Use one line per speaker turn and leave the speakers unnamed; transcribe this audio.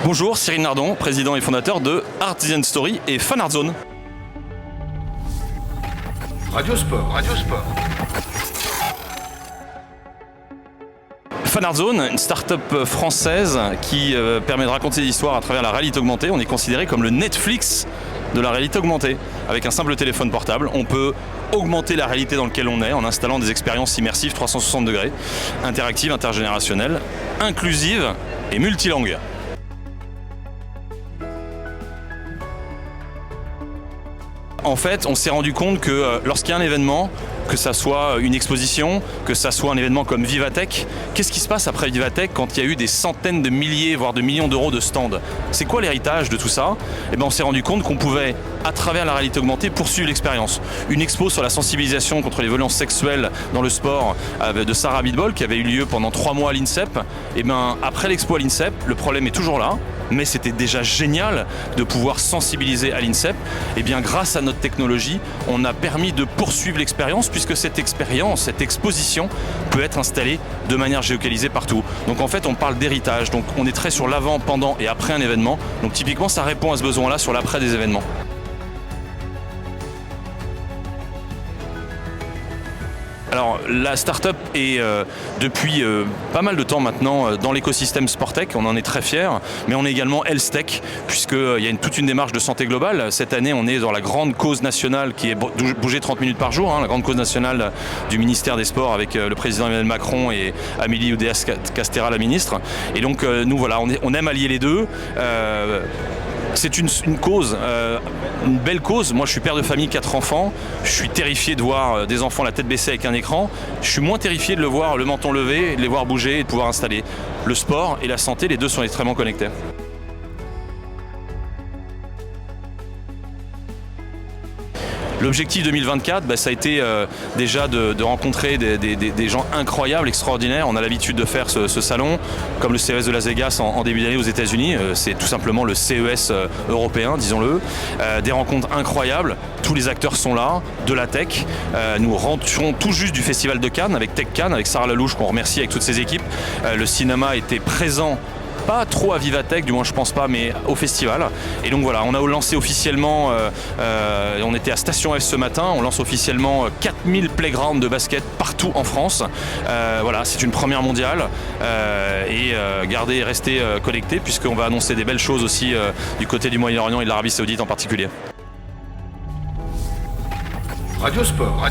Bonjour, Cyril Nardon, président et fondateur de Art Design Story et Fan Art Zone.
Radio Sport.
Fan Art Zone, une start-up française qui permet de raconter des histoires à travers la réalité augmentée. On est considéré comme le Netflix de la réalité augmentée. Avec un simple téléphone portable, on peut augmenter la réalité dans laquelle on est en installant des expériences immersives 360 degrés, interactives, intergénérationnelles, inclusives et multilangues. En fait, on s'est rendu compte que lorsqu'il y a un événement, que ça soit une exposition, que ça soit un événement comme Vivatech, qu'est-ce qui se passe après Vivatech quand il y a eu des centaines de milliers, voire de millions d'euros de stands? C'est quoi l'héritage de tout ça? Eh bien, on s'est rendu compte qu'on pouvait, à travers la réalité augmentée, poursuivre l'expérience. Une expo sur la sensibilisation contre les violences sexuelles dans le sport de Sarah Abitbol, qui avait eu lieu pendant 3 mois à l'INSEP. Eh bien, après l'expo à l'INSEP, le problème est toujours là. Mais c'était déjà génial de pouvoir sensibiliser à l'INSEP. Et bien grâce à notre technologie, on a permis de poursuivre l'expérience puisque cette expérience, cette exposition peut être installée de manière géolocalisée partout. Donc en fait, on parle d'héritage. Donc on est très sur l'avant, pendant et après un événement. Donc typiquement, ça répond à ce besoin-là sur l'après des événements. Alors la start-up est depuis pas mal de temps maintenant dans l'écosystème Sportech, on en est très fiers, mais on est également HealthTech, puisqu'il y a toute une démarche de santé globale. Cette année, on est dans la grande cause nationale qui est bouger 30 minutes par jour, la grande cause nationale du ministère des Sports avec le président Emmanuel Macron et Amélie Oudéa-Castéra, la ministre. Et donc nous voilà, on aime allier les deux. C'est une cause, une belle cause. Moi je suis père de famille, 4 enfants. Je suis terrifié de voir des enfants la tête baissée avec un écran. Je suis moins terrifié de le voir le menton levé, de les voir bouger et de pouvoir installer. Le sport et la santé, les deux sont extrêmement connectés. L'objectif 2024, ça a été déjà de rencontrer des gens incroyables, extraordinaires. On a l'habitude de faire ce salon, comme le CES de Las Vegas en début d'année aux États-Unis. C'est tout simplement le CES européen, disons-le. Des rencontres incroyables. Tous les acteurs sont là, de la tech. Nous rentrons tout juste du Festival de Cannes, avec Tech Cannes, avec Sarah Lelouch, qu'on remercie avec toutes ses équipes. Le cinéma était présent. Pas trop à Vivatech, du moins je pense pas, mais au festival. Et donc voilà, on a lancé officiellement, on était à Station F ce matin, on lance officiellement 4000 playgrounds de basket partout en France. Voilà, c'est une première mondiale. Restez connectés puisqu'on va annoncer des belles choses aussi du côté du Moyen-Orient et de l'Arabie Saoudite en particulier.
Radio Sport.